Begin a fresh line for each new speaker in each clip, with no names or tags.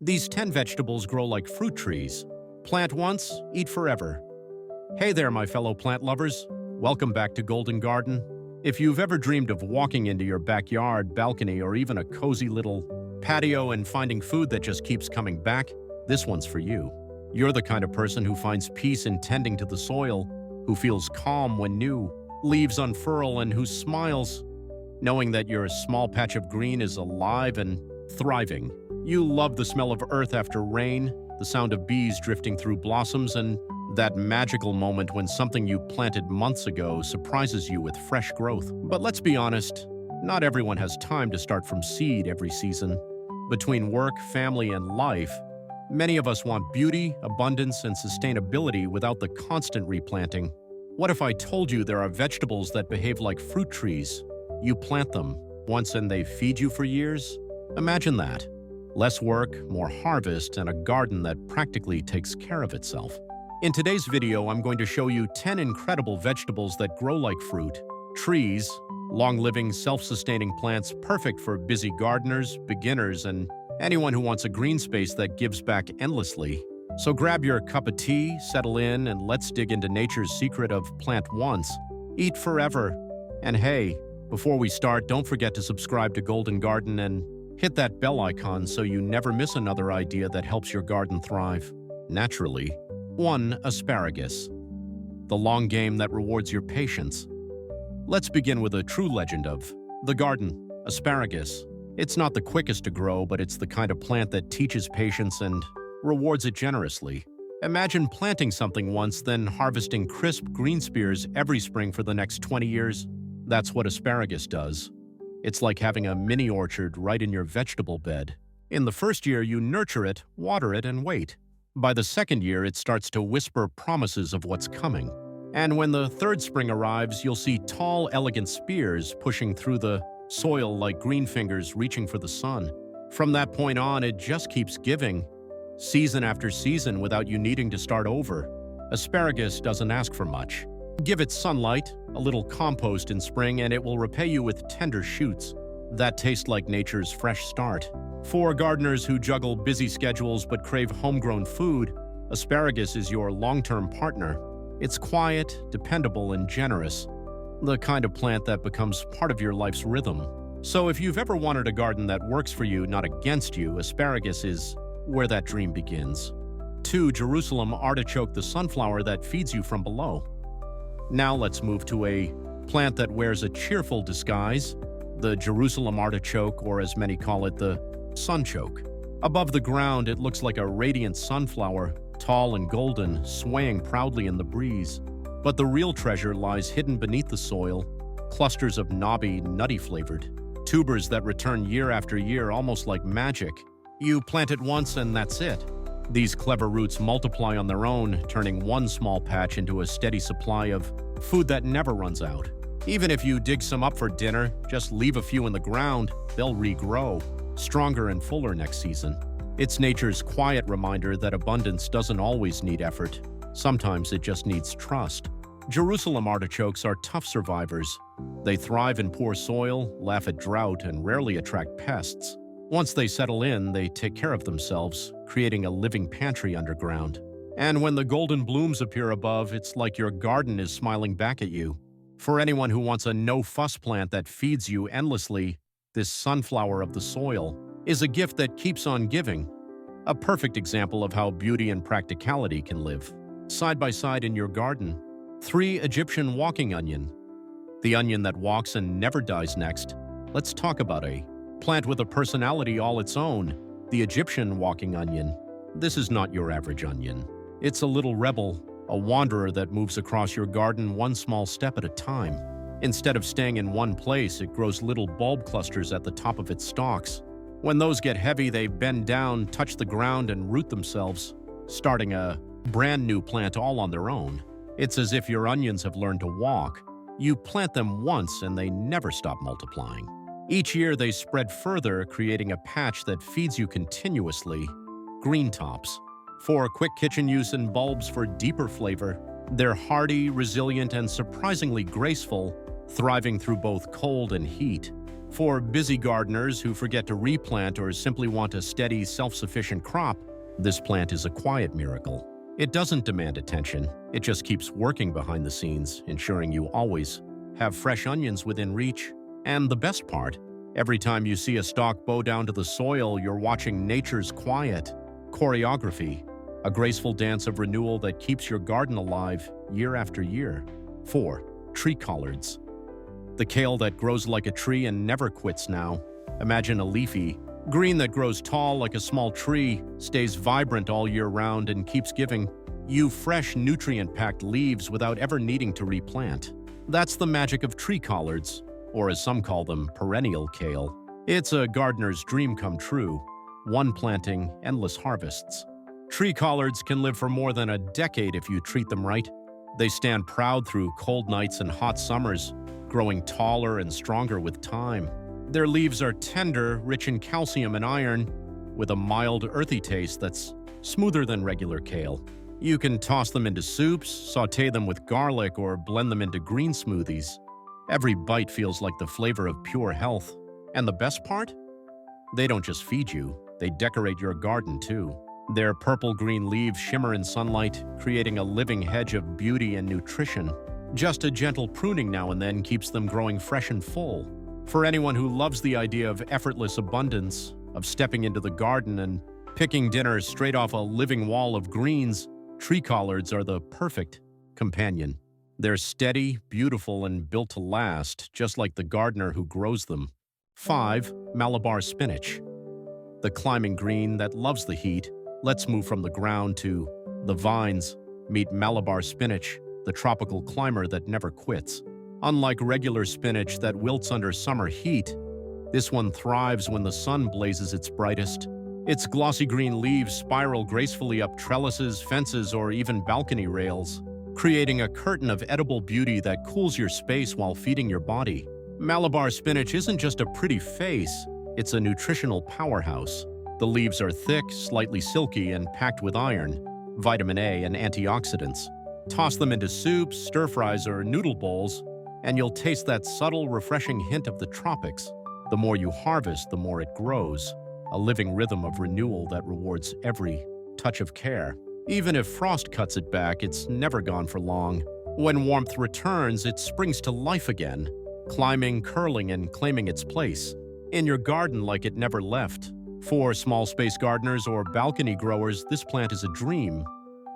These 10 vegetables grow like fruit trees. Plant once, eat forever. Hey there, my fellow plant lovers. Welcome back to Golden Garden. If you've ever dreamed of walking into your backyard, balcony, or even a cozy little patio and finding food that just keeps coming back, this one's for you. You're the kind of person who finds peace in tending to the soil, who feels calm when new leaves unfurl, and who smiles knowing that your small patch of green is alive and thriving. You love the smell of earth after rain, the sound of bees drifting through blossoms, and that magical moment when something you planted months ago surprises you with fresh growth. But let's be honest, not everyone has time to start from seed every season. Between work, family, and life, many of us want beauty, abundance, and sustainability without the constant replanting. What if I told you there are vegetables that behave like fruit trees? You plant them once and they feed you for years? Imagine that. Less work, more harvest, and a garden that practically takes care of itself. In today's video, I'm going to show you 10 incredible vegetables that grow like fruit, trees, long-living, self-sustaining plants perfect for busy gardeners, beginners, and anyone who wants a green space that gives back endlessly. So grab your cup of tea, settle in, and let's dig into nature's secret of plant once, eat forever. And hey, before we start, don't forget to subscribe to Golden Garden and hit that bell icon so you never miss another idea that helps your garden thrive naturally. 1. Asparagus. The long game that rewards your patience. Let's begin with a true legend of the garden, asparagus. It's not the quickest to grow, but it's the kind of plant that teaches patience and rewards it generously. Imagine planting something once, then harvesting crisp green spears every spring for the next 20 years. That's what asparagus does. It's like having a mini orchard right in your vegetable bed. In the first year, you nurture it, water it, and wait. By the second year, it starts to whisper promises of what's coming. And when the third spring arrives, you'll see tall, elegant spears pushing through the soil like green fingers reaching for the sun. From that point on, it just keeps giving, season after season, without you needing to start over. Asparagus doesn't ask for much. Give it sunlight, a little compost in spring, and it will repay you with tender shoots that taste like nature's fresh start. For gardeners who juggle busy schedules but crave homegrown food, asparagus is your long-term partner. It's quiet, dependable, and generous, the kind of plant that becomes part of your life's rhythm. So if you've ever wanted a garden that works for you, not against you, asparagus is where that dream begins. 2. Jerusalem artichoke, the sunflower that feeds you from below. Now let's move to a plant that wears a cheerful disguise, the Jerusalem artichoke, or as many call it, the sunchoke. Above the ground, it looks like a radiant sunflower, tall and golden, swaying proudly in the breeze. But the real treasure lies hidden beneath the soil, clusters of knobby, nutty-flavored tubers that return year after year almost like magic. You plant it once and that's it. These clever roots multiply on their own, turning one small patch into a steady supply of food that never runs out. Even if you dig some up for dinner, just leave a few in the ground, they'll regrow, stronger and fuller next season. It's nature's quiet reminder that abundance doesn't always need effort. Sometimes it just needs trust. Jerusalem artichokes are tough survivors. They thrive in poor soil, laugh at drought, and rarely attract pests. Once they settle in, they take care of themselves, creating a living pantry underground. And when the golden blooms appear above, it's like your garden is smiling back at you. For anyone who wants a no-fuss plant that feeds you endlessly, this sunflower of the soil is a gift that keeps on giving. A perfect example of how beauty and practicality can live side by side in your garden. 3. Egyptian walking onion. The onion that walks and never dies next. Let's talk about a plant with a personality all its own, the Egyptian walking onion. This is not your average onion. It's a little rebel, a wanderer that moves across your garden one small step at a time. Instead of staying in one place, it grows little bulb clusters at the top of its stalks. When those get heavy, they bend down, touch the ground, and root themselves, starting a brand new plant all on their own. It's as if your onions have learned to walk. You plant them once and they never stop multiplying. Each year they spread further, creating a patch that feeds you continuously. Green tops. For quick kitchen use and bulbs for deeper flavor, they're hardy, resilient, and surprisingly graceful, thriving through both cold and heat. For busy gardeners who forget to replant or simply want a steady, self-sufficient crop, this plant is a quiet miracle. It doesn't demand attention. It just keeps working behind the scenes, ensuring you always have fresh onions within reach. And the best part, every time you see a stalk bow down to the soil, you're watching nature's quiet choreography, a graceful dance of renewal that keeps your garden alive year after year. 4. Tree collards. The kale that grows like a tree and never quits now. Imagine a leafy green that grows tall like a small tree, stays vibrant all year round, and keeps giving you fresh, nutrient-packed leaves without ever needing to replant. That's the magic of tree collards, or as some call them, perennial kale. It's a gardener's dream come true. One planting, endless harvests. Tree collards can live for more than a decade if you treat them right. They stand proud through cold nights and hot summers, growing taller and stronger with time. Their leaves are tender, rich in calcium and iron, with a mild, earthy taste that's smoother than regular kale. You can toss them into soups, saute them with garlic, or blend them into green smoothies. Every bite feels like the flavor of pure health. And the best part? They don't just feed you, they decorate your garden too. Their purple-green leaves shimmer in sunlight, creating a living hedge of beauty and nutrition. Just a gentle pruning now and then keeps them growing fresh and full. For anyone who loves the idea of effortless abundance, of stepping into the garden and picking dinner straight off a living wall of greens, tree collards are the perfect companion. They're steady, beautiful, and built to last, just like the gardener who grows them. 5. Malabar spinach. The climbing green that loves the heat. Let's move from the ground to the vines. Meet Malabar spinach, the tropical climber that never quits. Unlike regular spinach that wilts under summer heat, this one thrives when the sun blazes its brightest. Its glossy green leaves spiral gracefully up trellises, fences, or even balcony rails, creating a curtain of edible beauty that cools your space while feeding your body. Malabar spinach isn't just a pretty face, it's a nutritional powerhouse. The leaves are thick, slightly silky, and packed with iron, vitamin A, and antioxidants. Toss them into soups, stir-fries, or noodle bowls, and you'll taste that subtle, refreshing hint of the tropics. The more you harvest, the more it grows, a living rhythm of renewal that rewards every touch of care. Even if frost cuts it back, it's never gone for long. When warmth returns, it springs to life again, climbing, curling, and claiming its place in your garden like it never left. For small space gardeners or balcony growers, this plant is a dream.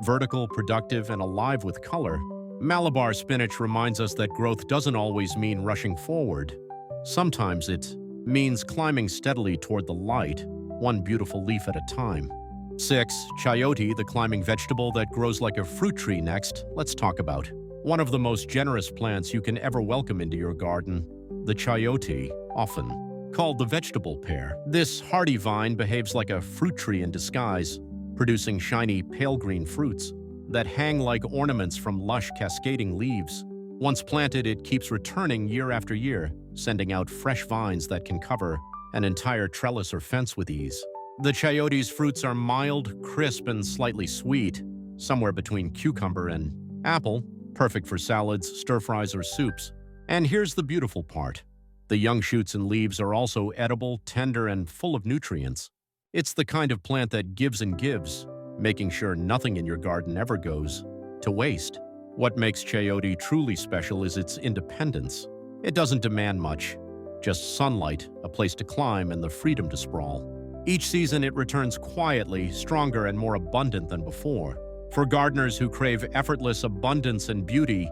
Vertical, productive, and alive with color. Malabar spinach reminds us that growth doesn't always mean rushing forward. Sometimes it means climbing steadily toward the light, one beautiful leaf at a time. 6. Chayote, the climbing vegetable that grows like a fruit tree. Next, let's talk about one of the most generous plants you can ever welcome into your garden, the chayote, often called the vegetable pear. This hardy vine behaves like a fruit tree in disguise, producing shiny, pale green fruits that hang like ornaments from lush, cascading leaves. Once planted, it keeps returning year after year, sending out fresh vines that can cover an entire trellis or fence with ease. The chayote's fruits are mild, crisp, and slightly sweet, somewhere between cucumber and apple, perfect for salads, stir-fries, or soups. And here's the beautiful part. The young shoots and leaves are also edible, tender, and full of nutrients. It's the kind of plant that gives and gives, making sure nothing in your garden ever goes to waste. What makes chayote truly special is its independence. It doesn't demand much, just sunlight, a place to climb, and the freedom to sprawl. Each season it returns quietly, stronger and more abundant than before. For gardeners who crave effortless abundance and beauty,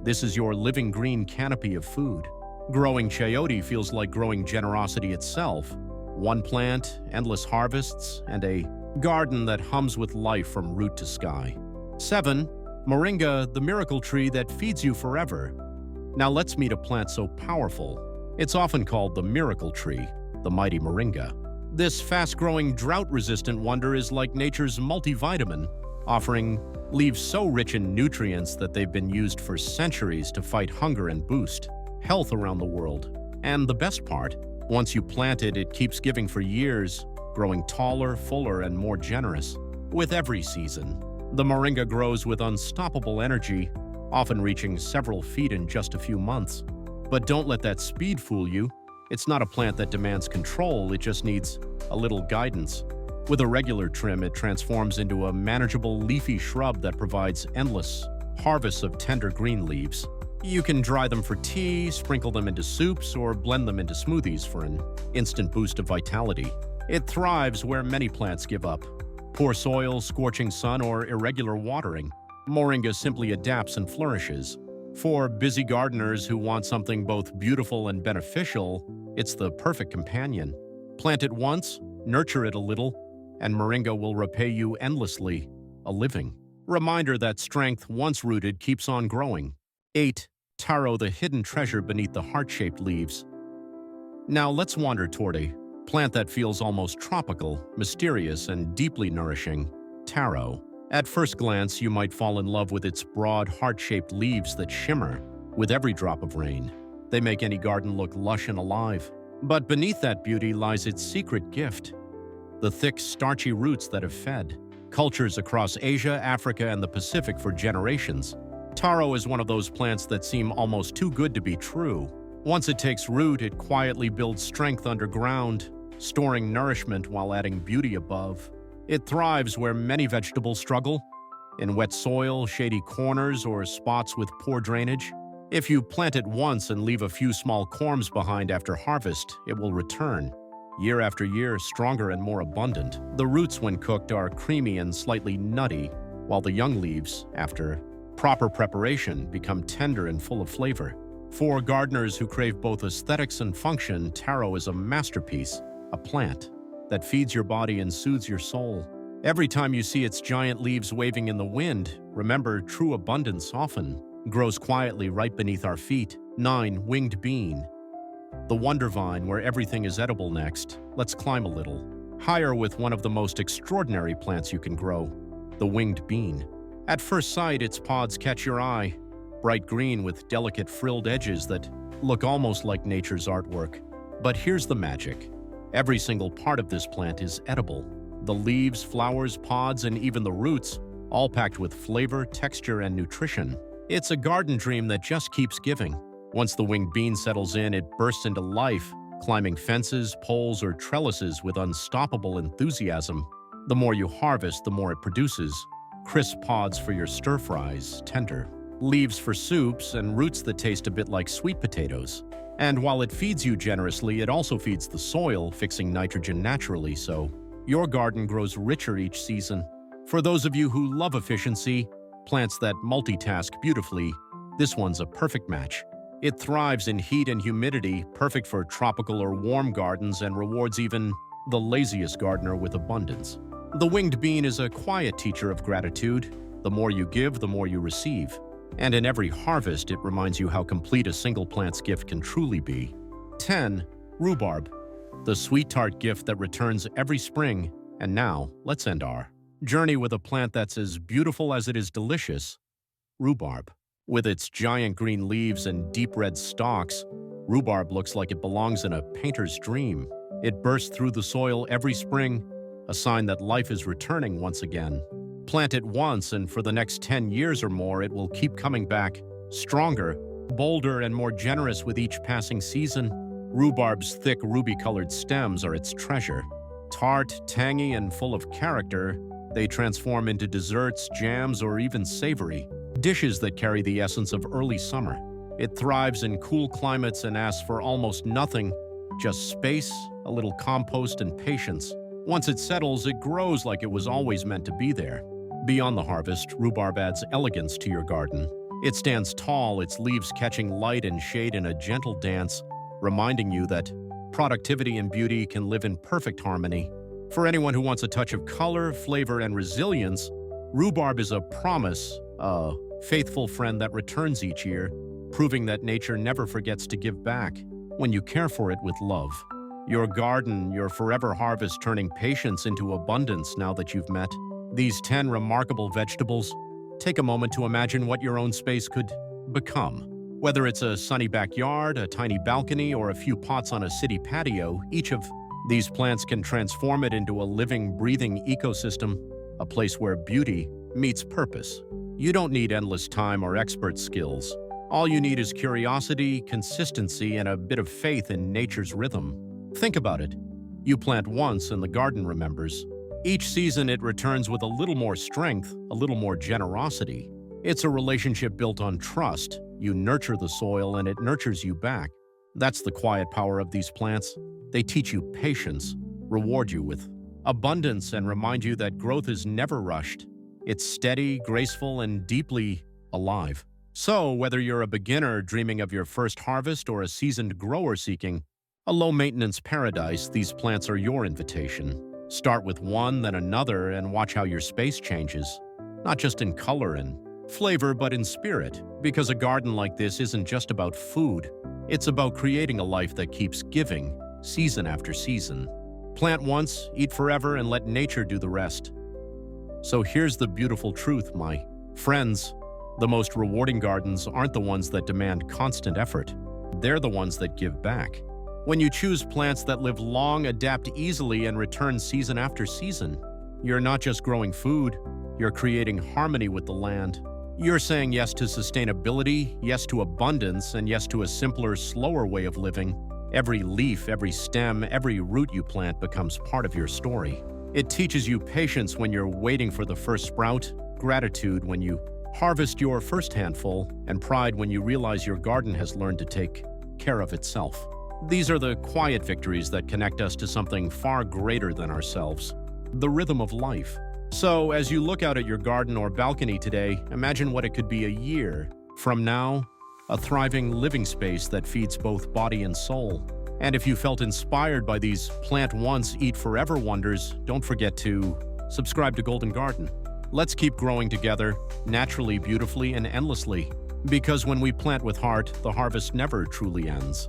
this is your living green canopy of food. Growing chayote feels like growing generosity itself. One plant, endless harvests, and a garden that hums with life from root to sky. 7. Moringa, the miracle tree that feeds you forever. Now let's meet a plant so powerful. It's often called the miracle tree, the mighty moringa. This fast-growing, drought-resistant wonder is like nature's multivitamin, offering leaves so rich in nutrients that they've been used for centuries to fight hunger and boost health around the world. And the best part, once you plant it, it keeps giving for years, growing taller, fuller, and more generous. With every season, the moringa grows with unstoppable energy, often reaching several feet in just a few months. But don't let that speed fool you. It's not a plant that demands control, it just needs a little guidance. With a regular trim, it transforms into a manageable leafy shrub that provides endless harvests of tender green leaves. You can dry them for tea, sprinkle them into soups, or blend them into smoothies for an instant boost of vitality. It thrives where many plants give up. Poor soil, scorching sun, or irregular watering. Moringa simply adapts and flourishes. For busy gardeners who want something both beautiful and beneficial, it's the perfect companion. Plant it once, nurture it a little, and Moringa will repay you endlessly, a living reminder that strength, once rooted, keeps on growing. 8. Taro, the hidden treasure beneath the heart-shaped leaves. Now let's wander toward a plant that feels almost tropical, mysterious, and deeply nourishing. Taro. At first glance, you might fall in love with its broad, heart-shaped leaves that shimmer with every drop of rain. They make any garden look lush and alive. But beneath that beauty lies its secret gift: the thick, starchy roots that have fed cultures across Asia, Africa, and the Pacific for generations. Taro is one of those plants that seem almost too good to be true. Once it takes root, it quietly builds strength underground, storing nourishment while adding beauty above. It thrives where many vegetables struggle, in wet soil, shady corners, or spots with poor drainage. If you plant it once and leave a few small corms behind after harvest, it will return, year after year, stronger and more abundant. The roots, when cooked, are creamy and slightly nutty, while the young leaves, after proper preparation, become tender and full of flavor. For gardeners who crave both aesthetics and function, Taro is a masterpiece, a plant that feeds your body and soothes your soul. Every time you see its giant leaves waving in the wind, remember true abundance often grows quietly right beneath our feet. 9. Winged bean. The wonder vine where everything is edible. Next, let's climb a little higher with one of the most extraordinary plants you can grow, the winged bean. At first sight, its pods catch your eye, bright green with delicate frilled edges that look almost like nature's artwork. But here's the magic. Every single part of this plant is edible. The leaves, flowers, pods, and even the roots, all packed with flavor, texture, and nutrition. It's a garden dream that just keeps giving. Once the winged bean settles in, it bursts into life, climbing fences, poles, or trellises with unstoppable enthusiasm. The more you harvest, the more it produces. Crisp pods for your stir-fries, tender leaves for soups, and roots that taste a bit like sweet potatoes. And while it feeds you generously, it also feeds the soil, fixing nitrogen naturally, so your garden grows richer each season. For those of you who love efficiency, plants that multitask beautifully, this one's a perfect match. It thrives in heat and humidity, perfect for tropical or warm gardens, and rewards even the laziest gardener with abundance. The winged bean is a quiet teacher of gratitude. The more you give, the more you receive. And in every harvest, it reminds you how complete a single plant's gift can truly be. 10. Rhubarb. The sweet tart gift that returns every spring. And now, let's end our journey with a plant that's as beautiful as it is delicious. Rhubarb. With its giant green leaves and deep red stalks, rhubarb looks like it belongs in a painter's dream. It bursts through the soil every spring, a sign that life is returning once again. Plant it once, and for the next 10 years or more, it will keep coming back, stronger, bolder, and more generous with each passing season. Rhubarb's thick, ruby-colored stems are its treasure. Tart, tangy, and full of character, they transform into desserts, jams, or even savory dishes that carry the essence of early summer. It thrives in cool climates and asks for almost nothing, just space, a little compost, and patience. Once it settles, it grows like it was always meant to be there. Beyond the harvest, rhubarb adds elegance to your garden. It stands tall, its leaves catching light and shade in a gentle dance, reminding you that productivity and beauty can live in perfect harmony. For anyone who wants a touch of color, flavor, and resilience, rhubarb is a promise, a faithful friend that returns each year, proving that nature never forgets to give back when you care for it with love. Your garden, your forever harvest, turning patience into abundance now that you've met these 10 remarkable vegetables. Take a moment to imagine what your own space could become. Whether it's a sunny backyard, a tiny balcony, or a few pots on a city patio, each of these plants can transform it into a living, breathing ecosystem, a place where beauty meets purpose. You don't need endless time or expert skills. All you need is curiosity, consistency, and a bit of faith in nature's rhythm. Think about it. You plant once and the garden remembers. Each season it returns with a little more strength, a little more generosity. It's a relationship built on trust. You nurture the soil and it nurtures you back. That's the quiet power of these plants. They teach you patience, reward you with abundance, and remind you that growth is never rushed. It's steady, graceful, and deeply alive. So, whether you're a beginner dreaming of your first harvest or a seasoned grower seeking a low-maintenance paradise, these plants are your invitation. Start with one, then another, and watch how your space changes. Not just in color and flavor, but in spirit. Because a garden like this isn't just about food. It's about creating a life that keeps giving, season after season. Plant once, eat forever, and let nature do the rest. So here's the beautiful truth, my friends. The most rewarding gardens aren't the ones that demand constant effort. They're the ones that give back. When you choose plants that live long, adapt easily, and return season after season, you're not just growing food, you're creating harmony with the land. You're saying yes to sustainability, yes to abundance, and yes to a simpler, slower way of living. Every leaf, every stem, every root you plant becomes part of your story. It teaches you patience when you're waiting for the first sprout, gratitude when you harvest your first handful, and pride when you realize your garden has learned to take care of itself. These are the quiet victories that connect us to something far greater than ourselves, the rhythm of life. So, as you look out at your garden or balcony today, imagine what it could be a year from now, a thriving living space that feeds both body and soul. And if you felt inspired by these plant once, eat forever wonders, don't forget to subscribe to Golden Garden. Let's keep growing together, naturally, beautifully, and endlessly. Because when we plant with heart, the harvest never truly ends.